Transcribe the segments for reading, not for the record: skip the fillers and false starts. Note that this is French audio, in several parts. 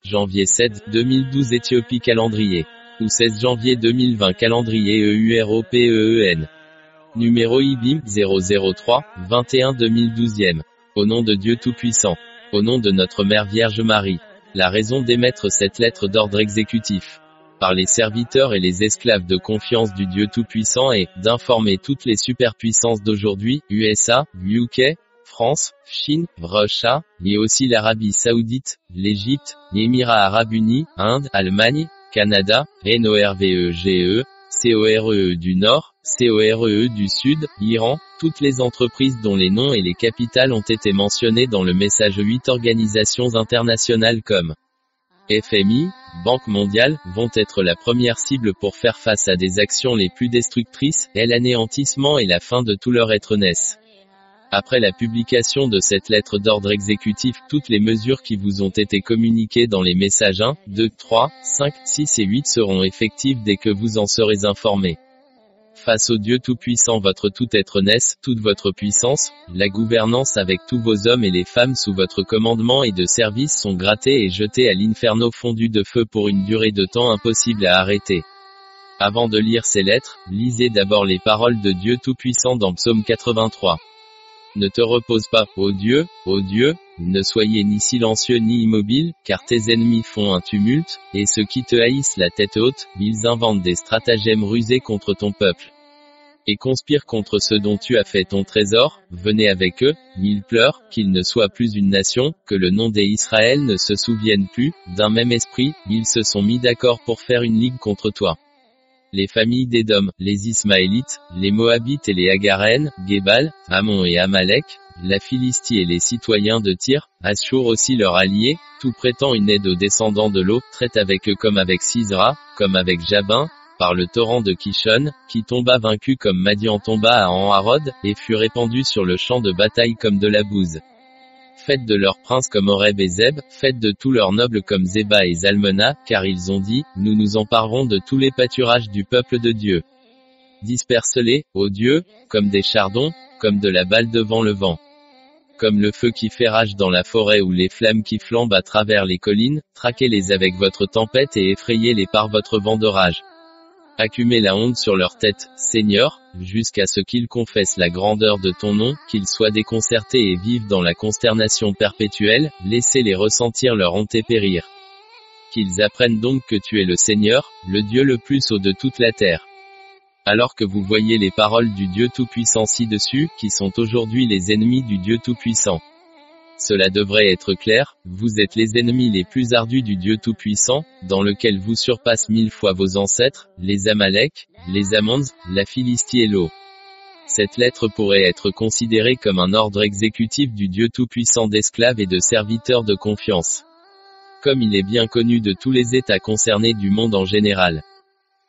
janvier 7, 2012 Éthiopie calendrier. Ou 16 janvier 2020 calendrier EUROPEEN. Numéro IBIM 003 21 2012e. Au nom de Dieu Tout-Puissant. Au nom de notre Mère Vierge Marie. La raison d'émettre cette lettre d'ordre exécutif par les serviteurs et les esclaves de confiance du Dieu Tout-Puissant est d'informer toutes les superpuissances d'aujourd'hui, USA, UK, France, Chine, Russia, et aussi l'Arabie Saoudite, l'Égypte, les Émirats Arabes Unis, Inde, Allemagne, Canada, NORVEGE, COREE du Nord, COREE du Sud, Iran, toutes les entreprises dont les noms et les capitales ont été mentionnés dans le message 8 organisations internationales comme FMI, Banque mondiale, vont être la première cible pour faire face à des actions les plus destructrices, et l'anéantissement et la fin de tout leur être-ness. Après la publication de cette lettre d'ordre exécutif, toutes les mesures qui vous ont été communiquées dans les messages 1, 2, 3, 5, 6 et 8 seront effectives dès que vous en serez informés. Face au Dieu Tout-Puissant votre tout être-ness, toute votre puissance, la gouvernance avec tous vos hommes et les femmes sous votre commandement et de service sont grattés et jetés à l'inferno fondu de feu pour une durée de temps impossible à arrêter. Avant de lire ces lettres, lisez d'abord les paroles de Dieu Tout-Puissant dans Psaume 83. Ne te repose pas, ô Dieu, ne soyez ni silencieux ni immobile, car tes ennemis font un tumulte, et ceux qui te haïssent la tête haute, ils inventent des stratagèmes rusés contre ton peuple. Et conspirent contre ceux dont tu as fait ton trésor, venez avec eux, ils pleurent, qu'ils ne soient plus une nation, que le nom des Israël ne se souvienne plus, d'un même esprit, ils se sont mis d'accord pour faire une ligue contre toi. Les familles d'Édom, les Ismaélites, les Moabites et les Hagarènes, Gébal, Ammon et Amalek, la Philistie et les citoyens de Tyr, Ashur aussi leur allié, tout prêtant une aide aux descendants de l'eau, traite avec eux comme avec Sisera, comme avec Jabin, par le torrent de Kishon, qui tomba vaincu comme Madian tomba à En-Harod, et fut répandu sur le champ de bataille comme de la bouse. Faites de leurs princes comme Oreb et Zeb, faites de tous leurs nobles comme Zéba et Zalmona, car ils ont dit, nous nous emparerons de tous les pâturages du peuple de Dieu. Disperse-les, ô Dieu, comme des chardons, comme de la balle devant le vent. Comme le feu qui fait rage dans la forêt ou les flammes qui flambent à travers les collines, traquez-les avec votre tempête et effrayez-les par votre vent d'orage. Accumez la honte sur leur tête, Seigneur, jusqu'à ce qu'ils confessent la grandeur de ton nom, qu'ils soient déconcertés et vivent dans la consternation perpétuelle, laissez-les ressentir leur honte et périr. Qu'ils apprennent donc que tu es le Seigneur, le Dieu le plus haut de toute la terre. Alors que vous voyez les paroles du Dieu Tout-Puissant ci-dessus, qui sont aujourd'hui les ennemis du Dieu Tout-Puissant. Cela devrait être clair, vous êtes les ennemis les plus ardus du Dieu Tout-Puissant, dans lequel vous surpassent 1000 fois vos ancêtres, les Amalek, les Ammons, la Philistie et l'eau. Cette lettre pourrait être considérée comme un ordre exécutif du Dieu Tout-Puissant d'esclaves et de serviteurs de confiance. Comme il est bien connu de tous les États concernés du monde en général.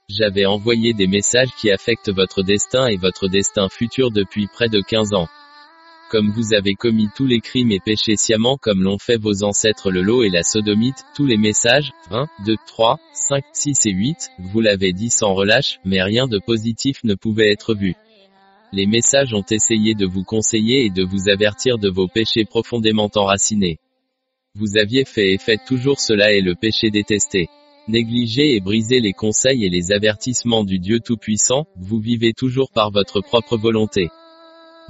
J'avais envoyé des messages qui affectent votre destin et votre destin futur depuis près de 15 ans. Comme vous avez commis tous les crimes et péchés sciemment comme l'ont fait vos ancêtres le Lot et la Sodomite, tous les messages, 1, 2, 3, 5, 6 et 8, vous l'avez dit sans relâche, mais rien de positif ne pouvait être vu. Les messages ont essayé de vous conseiller et de vous avertir de vos péchés profondément enracinés. Vous aviez fait et faites toujours cela et le péché détesté. Négligez et brisez les conseils et les avertissements du Dieu Tout-Puissant, vous vivez toujours par votre propre volonté.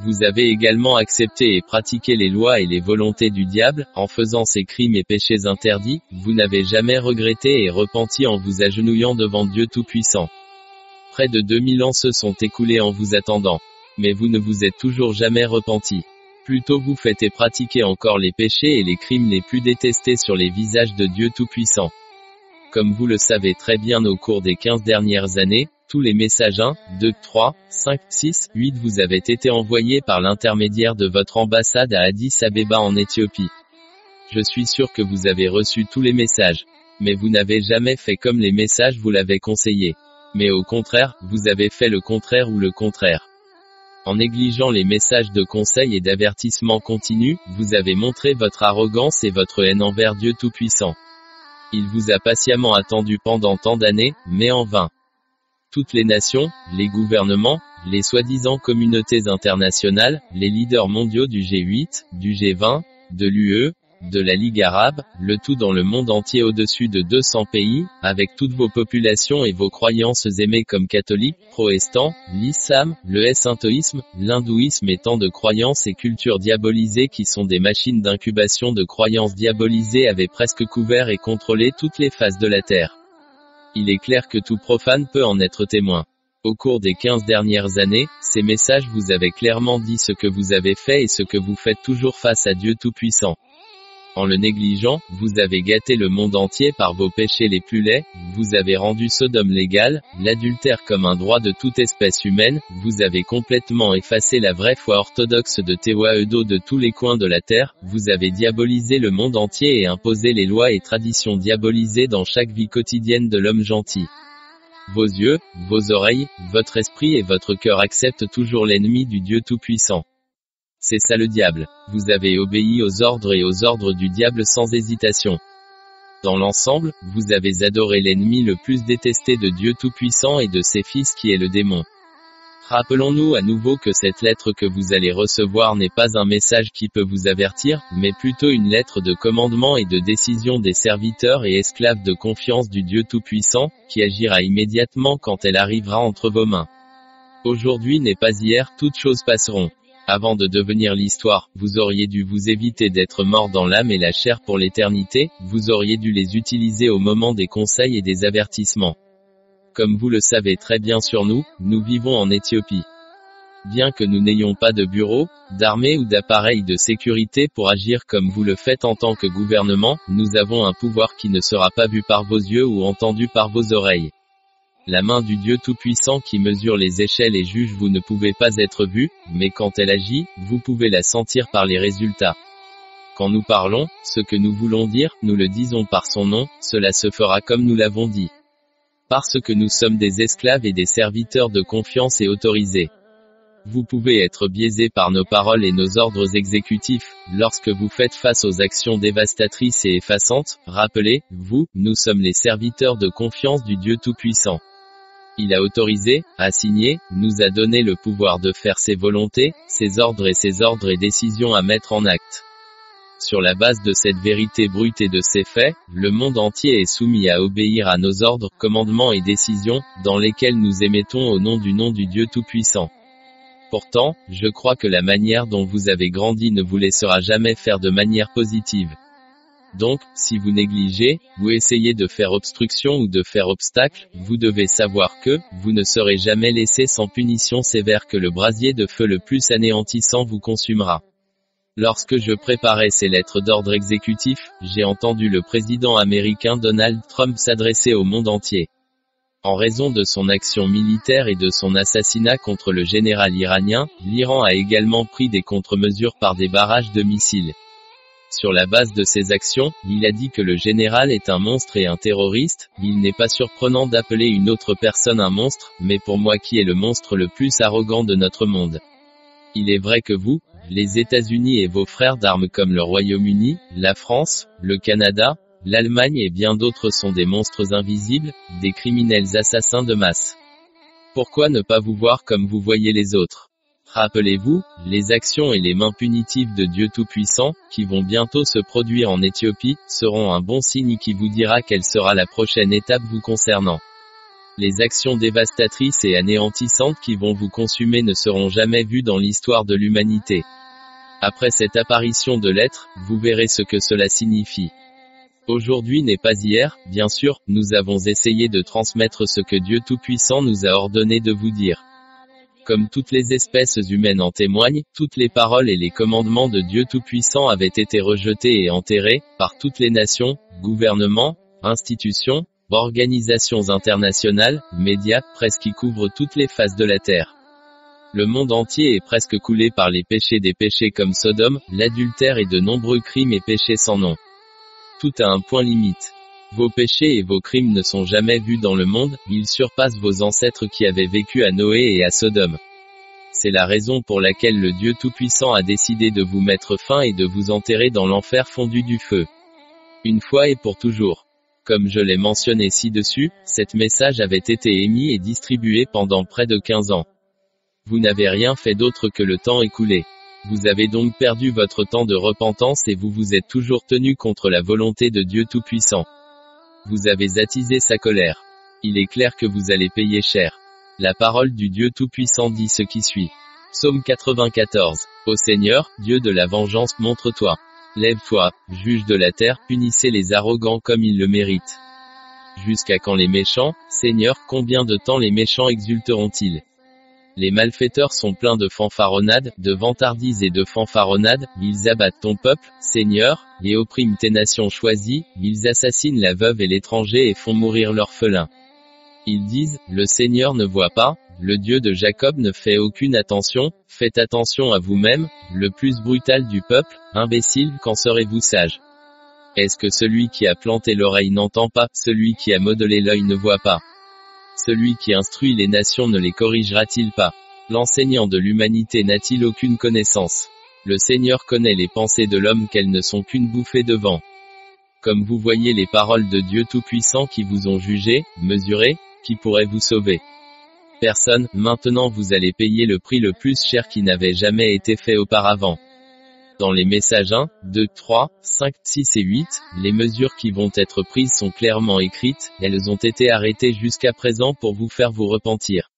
Vous avez également accepté et pratiqué les lois et les volontés du diable, en faisant ces crimes et péchés interdits, vous n'avez jamais regretté et repenti en vous agenouillant devant Dieu Tout-Puissant. Près de 2000 ans se sont écoulés en vous attendant. Mais vous ne vous êtes toujours jamais repenti. Plutôt vous faites et pratiquez encore les péchés et les crimes les plus détestés sur les visages de Dieu Tout-Puissant. Comme vous le savez très bien au cours des 15 dernières années, tous les messages 1, 2, 3, 5, 6, 8 vous avaient été envoyés par l'intermédiaire de votre ambassade à Addis Abeba en Éthiopie. Je suis sûr que vous avez reçu tous les messages. Mais vous n'avez jamais fait comme les messages vous l'avaient conseillé. Mais au contraire, vous avez fait le contraire ou le contraire. En négligeant les messages de conseil et d'avertissement continu, vous avez montré votre arrogance et votre haine envers Dieu Tout-Puissant. Il vous a patiemment attendu pendant tant d'années, mais en vain. Toutes les nations, les gouvernements, les soi-disant communautés internationales, les leaders mondiaux du G8, du G20, de l'UE, de la Ligue arabe, le tout dans le monde entier au-dessus de 200 pays, avec toutes vos populations et vos croyances aimées comme catholiques, protestants, l'islam, le shintoïsme, l'hindouisme et tant de croyances et cultures diabolisées qui sont des machines d'incubation de croyances diabolisées avaient presque couvert et contrôlé toutes les faces de la terre. Il est clair que tout profane peut en être témoin. Au cours des 15 dernières années, ces messages vous avaient clairement dit ce que vous avez fait et ce que vous faites toujours face à Dieu Tout-Puissant. En le négligeant, vous avez gâté le monde entier par vos péchés les plus laids, vous avez rendu Sodome légal, l'adultère comme un droit de toute espèce humaine, vous avez complètement effacé la vraie foi orthodoxe de Tewahedo de tous les coins de la terre, vous avez diabolisé le monde entier et imposé les lois et traditions diabolisées dans chaque vie quotidienne de l'homme gentil. Vos yeux, vos oreilles, votre esprit et votre cœur acceptent toujours l'ennemi du Dieu Tout-Puissant. C'est ça le diable. Vous avez obéi aux ordres et aux ordres du diable sans hésitation. Dans l'ensemble, vous avez adoré l'ennemi le plus détesté de Dieu Tout-Puissant et de ses fils qui est le démon. Rappelons-nous à nouveau que cette lettre que vous allez recevoir n'est pas un message qui peut vous avertir, mais plutôt une lettre de commandement et de décision des serviteurs et esclaves de confiance du Dieu Tout-Puissant, qui agira immédiatement quand elle arrivera entre vos mains. Aujourd'hui n'est pas hier, toutes choses passeront. Avant de devenir l'histoire, vous auriez dû vous éviter d'être mort dans l'âme et la chair pour l'éternité, vous auriez dû les utiliser au moment des conseils et des avertissements. Comme vous le savez très bien sur nous, nous vivons en Éthiopie. Bien que nous n'ayons pas de bureau, d'armée ou d'appareil de sécurité pour agir comme vous le faites en tant que gouvernement, nous avons un pouvoir qui ne sera pas vu par vos yeux ou entendu par vos oreilles. La main du Dieu Tout-Puissant qui mesure les échelles et juge vous ne pouvez pas être vu, mais quand elle agit, vous pouvez la sentir par les résultats. Quand nous parlons, ce que nous voulons dire, nous le disons par son nom, cela se fera comme nous l'avons dit. Parce que nous sommes des esclaves et des serviteurs de confiance et autorisés. Vous pouvez être biaisé par nos paroles et nos ordres exécutifs, lorsque vous faites face aux actions dévastatrices et effaçantes, rappelez, vous, nous sommes les serviteurs de confiance du Dieu Tout-Puissant. Il a autorisé, a signé, nous a donné le pouvoir de faire ses volontés, ses ordres et décisions à mettre en acte. Sur la base de cette vérité brute et de ces faits, le monde entier est soumis à obéir à nos ordres, commandements et décisions, dans lesquels nous émettons au nom du Dieu Tout-Puissant. Pourtant, je crois que la manière dont vous avez grandi ne vous laissera jamais faire de manière positive. Donc, si vous négligez, ou essayez de faire obstruction ou de faire obstacle, vous devez savoir que, vous ne serez jamais laissé sans punition sévère que le brasier de feu le plus anéantissant vous consumera. Lorsque je préparais ces lettres d'ordre exécutif, j'ai entendu le président américain Donald Trump s'adresser au monde entier. En raison de son action militaire et de son assassinat contre le général iranien, l'Iran a également pris des contre-mesures par des barrages de missiles. Sur la base de ces actions, il a dit que le général est un monstre et un terroriste. Il n'est pas surprenant d'appeler une autre personne un monstre, mais pour moi qui est le monstre le plus arrogant de notre monde. Il est vrai que vous, les États-Unis et vos frères d'armes comme le Royaume-Uni, la France, le Canada, l'Allemagne et bien d'autres sont des monstres invisibles, des criminels assassins de masse. Pourquoi ne pas vous voir comme vous voyez les autres? Rappelez-vous, les actions et les mains punitives de Dieu Tout-Puissant, qui vont bientôt se produire en Éthiopie, seront un bon signe qui vous dira quelle sera la prochaine étape vous concernant. Les actions dévastatrices et anéantissantes qui vont vous consumer ne seront jamais vues dans l'histoire de l'humanité. Après cette apparition de l'être, vous verrez ce que cela signifie. Aujourd'hui n'est pas hier, bien sûr, nous avons essayé de transmettre ce que Dieu Tout-Puissant nous a ordonné de vous dire. Comme toutes les espèces humaines en témoignent, toutes les paroles et les commandements de Dieu Tout-Puissant avaient été rejetés et enterrés, par toutes les nations, gouvernements, institutions, organisations internationales, médias, presse qui couvrent toutes les faces de la terre. Le monde entier est presque coulé par les péchés des péchés comme Sodome, l'adultère et de nombreux crimes et péchés sans nom. Tout a un point limite. Vos péchés et vos crimes ne sont jamais vus dans le monde, ils surpassent vos ancêtres qui avaient vécu à Noé et à Sodome. C'est la raison pour laquelle le Dieu Tout-Puissant a décidé de vous mettre fin et de vous enterrer dans l'enfer fondu du feu. Une fois et pour toujours. Comme je l'ai mentionné ci-dessus, cet message avait été émis et distribué pendant près de 15 ans. Vous n'avez rien fait d'autre que le temps écoulé. Vous avez donc perdu votre temps de repentance et vous vous êtes toujours tenu contre la volonté de Dieu Tout-Puissant. Vous avez attisé sa colère. Il est clair que vous allez payer cher. La parole du Dieu Tout-Puissant dit ce qui suit. Psaume 94. Ô Seigneur, Dieu de la vengeance, montre-toi. Lève-toi, juge de la terre, punissez les arrogants comme ils le méritent. Jusqu'à quand les méchants, Seigneur, combien de temps les méchants exulteront-ils? Les malfaiteurs sont pleins de fanfaronnades, de vantardises et de fanfaronnades, ils abattent ton peuple, Seigneur, et oppriment tes nations choisies, ils assassinent la veuve et l'étranger et font mourir l'orphelin. Ils disent, le Seigneur ne voit pas, le Dieu de Jacob ne fait aucune attention, faites attention à vous-même, le plus brutal du peuple, imbécile, quand serez-vous sage? Est-ce que celui qui a planté l'oreille n'entend pas, celui qui a modelé l'œil ne voit pas? Celui qui instruit les nations ne les corrigera-t-il pas? L'enseignant de l'humanité n'a-t-il aucune connaissance? Le Seigneur connaît les pensées de l'homme qu'elles ne sont qu'une bouffée de vent. Comme vous voyez les paroles de Dieu Tout-Puissant qui vous ont jugé, mesuré, qui pourrait vous sauver? Personne, maintenant vous allez payer le prix le plus cher qui n'avait jamais été fait auparavant. Dans les messages 1, 2, 3, 5, 6 et 8, les mesures qui vont être prises sont clairement écrites, elles ont été arrêtées jusqu'à présent pour vous faire vous repentir.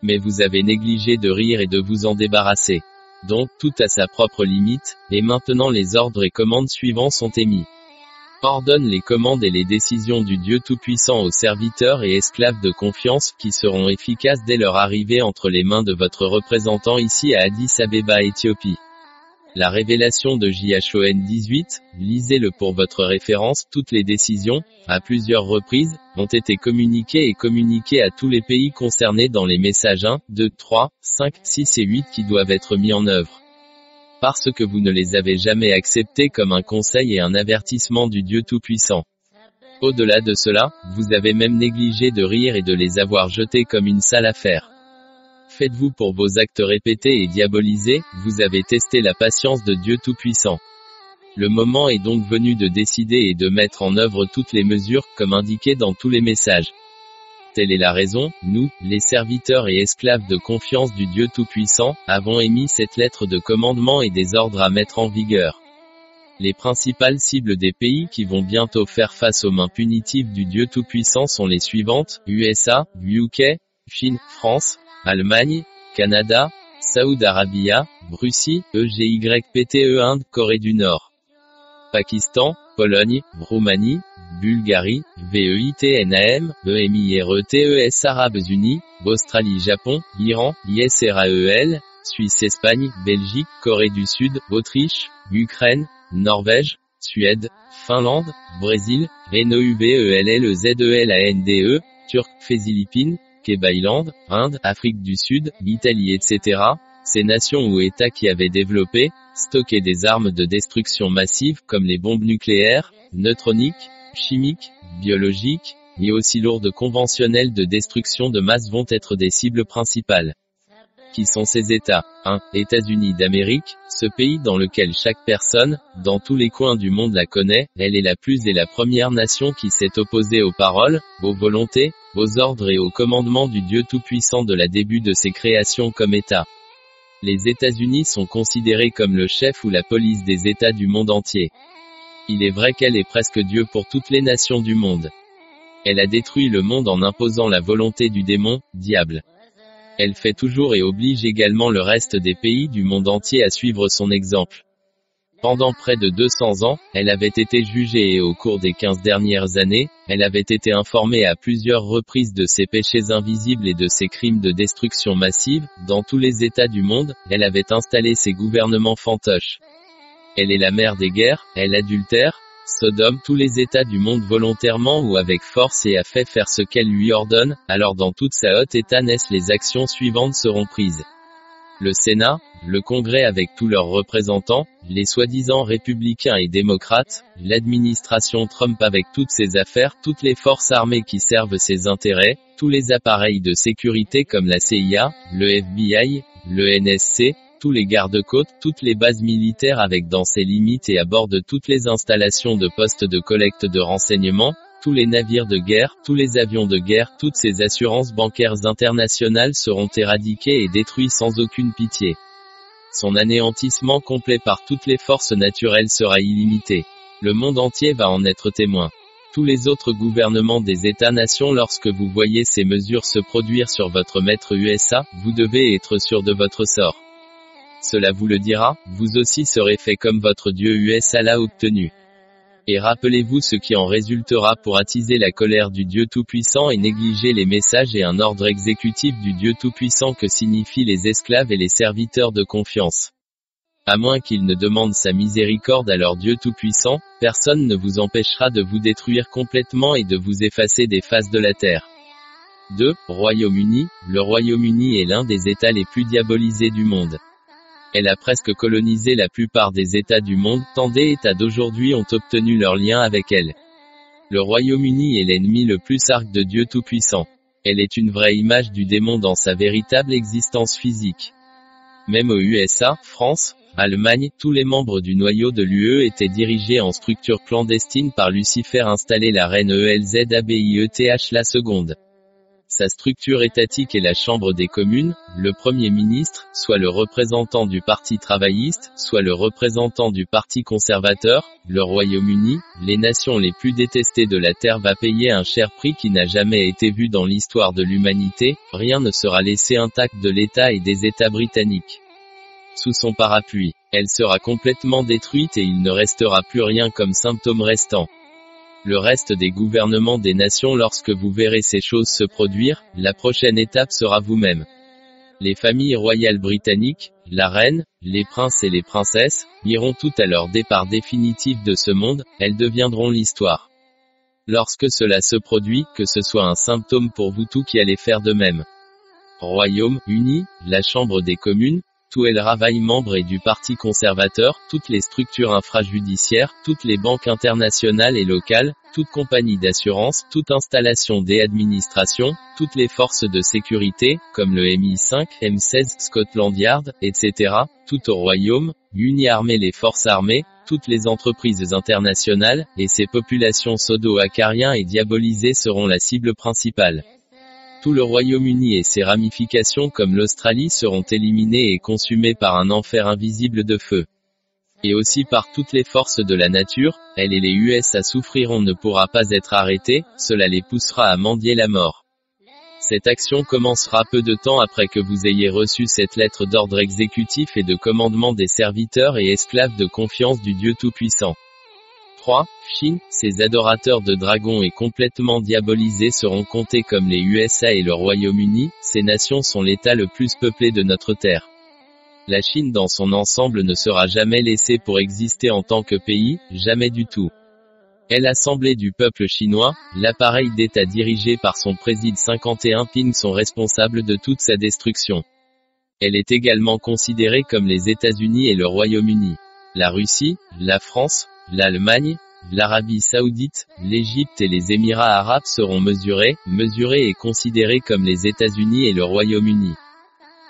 Mais vous avez négligé de rire et de vous en débarrasser. Donc, tout à sa propre limite, et maintenant les ordres et commandes suivants sont émis. Ordonne les commandes et les décisions du Dieu Tout-Puissant aux serviteurs et esclaves de confiance, qui seront efficaces dès leur arrivée entre les mains de votre représentant ici à Addis Abeba, Éthiopie. La révélation de JHON 18, lisez-le pour votre référence, toutes les décisions, à plusieurs reprises, ont été communiquées et communiquées à tous les pays concernés dans les messages 1, 2, 3, 5, 6 et 8 qui doivent être mis en œuvre. Parce que vous ne les avez jamais acceptés comme un conseil et un avertissement du Dieu Tout-Puissant. Au-delà de cela, vous avez même négligé de rire et de les avoir jetés comme une sale affaire. Faites-vous pour vos actes répétés et diabolisés, vous avez testé la patience de Dieu Tout-Puissant. Le moment est donc venu de décider et de mettre en œuvre toutes les mesures, comme indiqué dans tous les messages. Telle est la raison, nous, les serviteurs et esclaves de confiance du Dieu Tout-Puissant, avons émis cette lettre de commandement et des ordres à mettre en vigueur. Les principales cibles des pays qui vont bientôt faire face aux mains punitives du Dieu Tout-Puissant sont les suivantes, USA, UK, Chine, France, Allemagne, Canada, Saoud Arabia, Russie, EGYPTE Inde, Corée du Nord, Pakistan, Pologne, Roumanie, Bulgarie, VEITNAM, EMIRETES Arabes Unis, Australie Japon, Iran, ISRAEL, Suisse Espagne, Belgique, Corée du Sud, Autriche, Ukraine, Norvège, Suède, Finlande, Brésil, NOUVELLEZELANDE, Turc, Philippines, Kebaïland, Inde, Afrique du Sud, Italie etc. Ces nations ou États qui avaient développé, stocké des armes de destruction massive comme les bombes nucléaires, neutroniques, chimiques, biologiques, et aussi lourdes conventionnelles de destruction de masse vont être des cibles principales. Qui sont ces États? 1. États-Unis d'Amérique, ce pays dans lequel chaque personne, dans tous les coins du monde la connaît, elle est la plus et la première nation qui s'est opposée aux paroles, aux volontés, aux ordres et aux commandements du Dieu Tout-Puissant de la début de ses créations comme État. Les États-Unis sont considérés comme le chef ou la police des États du monde entier. Il est vrai qu'elle est presque Dieu pour toutes les nations du monde. Elle a détruit le monde en imposant la volonté du démon, diable. Elle fait toujours et oblige également le reste des pays du monde entier à suivre son exemple. Pendant près de 200 ans, elle avait été jugée et au cours des 15 dernières années, elle avait été informée à plusieurs reprises de ses péchés invisibles et de ses crimes de destruction massive, dans tous les États du monde, elle avait installé ses gouvernements fantoches. Elle est la mère des guerres, elle adultère, Sodome tous les États du monde volontairement ou avec force et a fait faire ce qu'elle lui ordonne, alors dans toute sa haute étatnesse les actions suivantes seront prises. Le Sénat, le Congrès avec tous leurs représentants, les soi-disant républicains et démocrates, l'administration Trump avec toutes ses affaires, toutes les forces armées qui servent ses intérêts, tous les appareils de sécurité comme la CIA, le FBI, le NSC, tous les gardes-côtes, toutes les bases militaires avec dans ses limites et à bord de toutes les installations de postes de collecte de renseignements, tous les navires de guerre, tous les avions de guerre, toutes ces assurances bancaires internationales seront éradiquées et détruites sans aucune pitié. Son anéantissement complet par toutes les forces naturelles sera illimité. Le monde entier va en être témoin. Tous les autres gouvernements des États-nations, lorsque vous voyez ces mesures se produire sur votre maître USA, vous devez être sûr de votre sort. Cela vous le dira, vous aussi serez fait comme votre Dieu USA l'a obtenu. Et rappelez-vous ce qui en résultera pour attiser la colère du Dieu Tout-Puissant et négliger les messages et un ordre exécutif du Dieu Tout-Puissant que signifient les esclaves et les serviteurs de confiance. À moins qu'ils ne demandent sa miséricorde à leur Dieu Tout-Puissant, personne ne vous empêchera de vous détruire complètement et de vous effacer des faces de la terre. 2. Royaume-Uni. Le Royaume-Uni est l'un des États les plus diabolisés du monde. Elle a presque colonisé la plupart des États du monde, tant des États d'aujourd'hui ont obtenu leur lien avec elle. Le Royaume-Uni est l'ennemi le plus arc de Dieu Tout-Puissant. Elle est une vraie image du démon dans sa véritable existence physique. Même aux USA, France, Allemagne, tous les membres du noyau de l'UE étaient dirigés en structure clandestine par Lucifer installé la reine Elzabeth la seconde. Sa structure étatique est la Chambre des communes, le Premier ministre, soit le représentant du Parti travailliste, soit le représentant du Parti conservateur. Le Royaume-Uni, les nations les plus détestées de la Terre, va payer un cher prix qui n'a jamais été vu dans l'histoire de l'humanité. Rien ne sera laissé intact de l'État et des États britanniques. Sous son parapluie, elle sera complètement détruite et il ne restera plus rien comme symptôme restant. Le reste des gouvernements des nations, lorsque vous verrez ces choses se produire, la prochaine étape sera vous-même. Les familles royales britanniques, la reine, les princes et les princesses, iront toutes à leur départ définitif de ce monde, elles deviendront l'histoire. Lorsque cela se produit, que ce soit un symptôme pour vous tous qui allez faire de même. Royaume-Uni, la Chambre des communes, tout El Ravail membre et du Parti conservateur, toutes les structures infrajudiciaires, toutes les banques internationales et locales, toute compagnie d'assurance, toute installation des administrations, toutes les forces de sécurité, comme le MI5, M16, Scotland Yard, etc., tout au Royaume-Uni armée, les forces armées, toutes les entreprises internationales, et ces populations pseudo-acariens et diabolisées seront la cible principale. Tout le Royaume-Uni et ses ramifications comme l'Australie seront éliminés et consumés par un enfer invisible de feu. Et aussi par toutes les forces de la nature, elle et les USA souffriront ne pourra pas être arrêtée, cela les poussera à mendier la mort. Cette action commencera peu de temps après que vous ayez reçu cette lettre d'ordre exécutif et de commandement des serviteurs et esclaves de confiance du Dieu Tout-Puissant. 3. Chine, ses adorateurs de dragons et complètement diabolisés seront comptés comme les USA et le Royaume-Uni, ces nations sont l'État le plus peuplé de notre terre. La Chine dans son ensemble ne sera jamais laissée pour exister en tant que pays, jamais du tout. Elle assemblée du peuple chinois, l'appareil d'État dirigé par son président 51 Ping sont responsables de toute sa destruction. Elle est également considérée comme les États-Unis et le Royaume-Uni. La Russie, la France, l'Allemagne, l'Arabie Saoudite, l'Égypte et les Émirats arabes seront mesurés et considérés comme les États-Unis et le Royaume-Uni.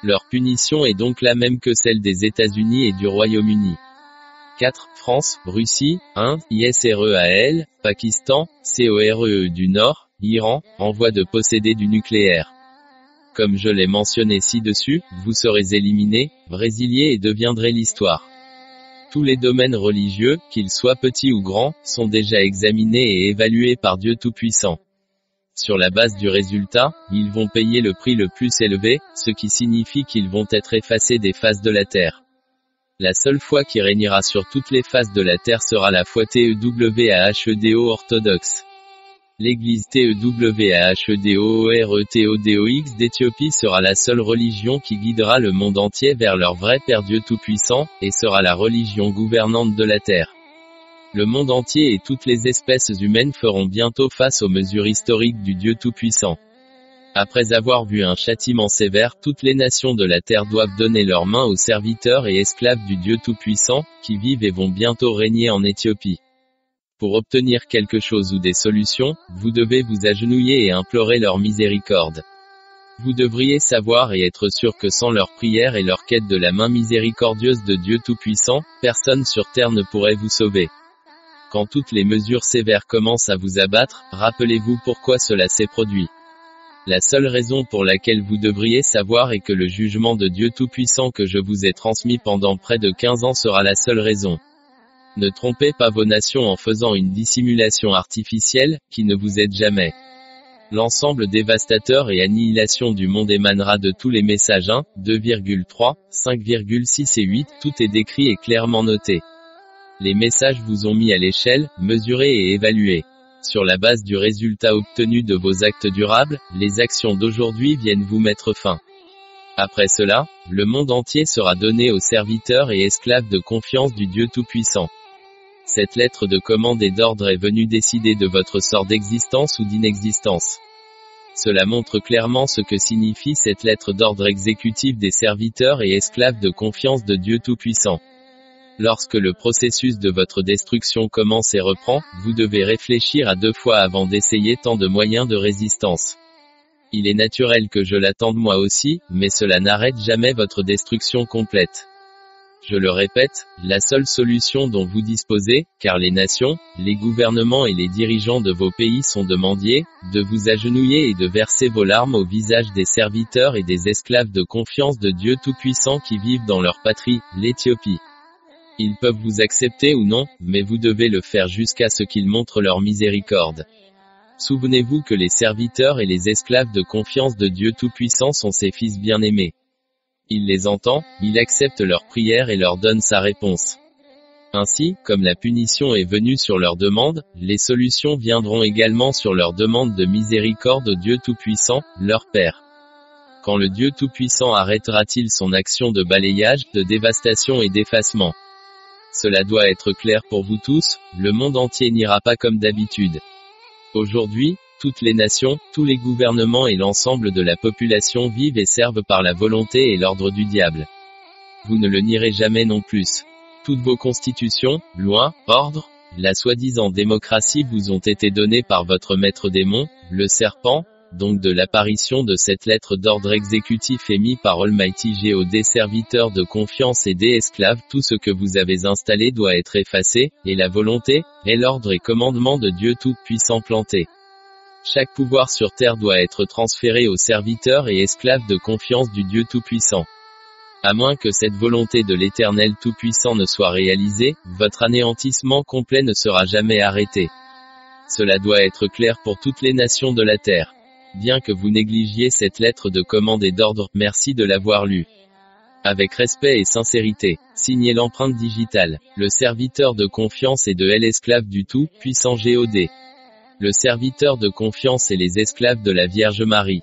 Leur punition est donc la même que celle des États-Unis et du Royaume-Uni. 4. France, Russie, Inde, Israël, Pakistan, Corée du Nord, Iran, en voie de posséder du nucléaire. Comme je l'ai mentionné ci-dessus, vous serez éliminés, résiliés et deviendrez l'histoire. Tous les domaines religieux, qu'ils soient petits ou grands, sont déjà examinés et évalués par Dieu Tout-Puissant. Sur la base du résultat, ils vont payer le prix le plus élevé, ce qui signifie qu'ils vont être effacés des faces de la terre. La seule foi qui régnera sur toutes les faces de la terre sera la foi TEWAHEDO orthodoxe. L'église TEWAHEDOORETODOX d'Éthiopie sera la seule religion qui guidera le monde entier vers leur vrai Père Dieu Tout-Puissant, et sera la religion gouvernante de la terre. Le monde entier et toutes les espèces humaines feront bientôt face aux mesures historiques du Dieu Tout-Puissant. Après avoir vu un châtiment sévère, toutes les nations de la terre doivent donner leurs mains aux serviteurs et esclaves du Dieu Tout-Puissant, qui vivent et vont bientôt régner en Éthiopie. Pour obtenir quelque chose ou des solutions, vous devez vous agenouiller et implorer leur miséricorde. Vous devriez savoir et être sûr que sans leur prière et leur quête de la main miséricordieuse de Dieu Tout-Puissant, personne sur terre ne pourrait vous sauver. Quand toutes les mesures sévères commencent à vous abattre, rappelez-vous pourquoi cela s'est produit. La seule raison pour laquelle vous devriez savoir est que le jugement de Dieu Tout-Puissant que je vous ai transmis pendant près de 15 ans sera la seule raison. Ne trompez pas vos nations en faisant une dissimulation artificielle, qui ne vous aide jamais. L'ensemble dévastateur et annihilation du monde émanera de tous les messages 1, 2,3, 5,6 et 8, tout est décrit et clairement noté. Les messages vous ont mis à l'échelle, mesurés et évalués. Sur la base du résultat obtenu de vos actes durables, les actions d'aujourd'hui viennent vous mettre fin. Après cela, le monde entier sera donné aux serviteurs et esclaves de confiance du Dieu Tout-Puissant. Cette lettre de commande et d'ordre est venue décider de votre sort d'existence ou d'inexistence. Cela montre clairement ce que signifie cette lettre d'ordre exécutive des serviteurs et esclaves de confiance de Dieu Tout-Puissant. Lorsque le processus de votre destruction commence et reprend, vous devez réfléchir à 2 fois avant d'essayer tant de moyens de résistance. Il est naturel que je l'attende moi aussi, mais cela n'arrête jamais votre destruction complète. Je le répète, la seule solution dont vous disposez, car les nations, les gouvernements et les dirigeants de vos pays sont de mendier, de vous agenouiller et de verser vos larmes au visage des serviteurs et des esclaves de confiance de Dieu Tout-Puissant qui vivent dans leur patrie, l'Éthiopie. Ils peuvent vous accepter ou non, mais vous devez le faire jusqu'à ce qu'ils montrent leur miséricorde. Souvenez-vous que les serviteurs et les esclaves de confiance de Dieu Tout-Puissant sont ses fils bien-aimés. Il les entend, il accepte leurs prières et leur donne sa réponse. Ainsi, comme la punition est venue sur leur demande, les solutions viendront également sur leur demande de miséricorde au Dieu Tout-Puissant, leur Père. Quand le Dieu Tout-Puissant arrêtera-t-il son action de balayage, de dévastation et d'effacement ? Cela doit être clair pour vous tous, le monde entier n'ira pas comme d'habitude. Aujourd'hui, toutes les nations, tous les gouvernements et l'ensemble de la population vivent et servent par la volonté et l'ordre du diable. Vous ne le nierez jamais non plus. Toutes vos constitutions, lois, ordres, la soi-disant démocratie vous ont été données par votre maître démon, le serpent, donc de l'apparition de cette lettre d'ordre exécutif émis par Almighty God des serviteurs de confiance et des esclaves, tout ce que vous avez installé doit être effacé, et la volonté, et l'ordre et commandement de Dieu Tout-Puissant planté. Chaque pouvoir sur terre doit être transféré aux serviteurs et esclaves de confiance du Dieu Tout-Puissant. À moins que cette volonté de l'Éternel Tout-Puissant ne soit réalisée, votre anéantissement complet ne sera jamais arrêté. Cela doit être clair pour toutes les nations de la terre. Bien que vous négligiez cette lettre de commande et d'ordre, merci de l'avoir lue. Avec respect et sincérité, signez l'empreinte digitale, le serviteur de confiance et de l'esclave du Tout-Puissant God. Le serviteur de confiance et les esclaves de la Vierge Marie.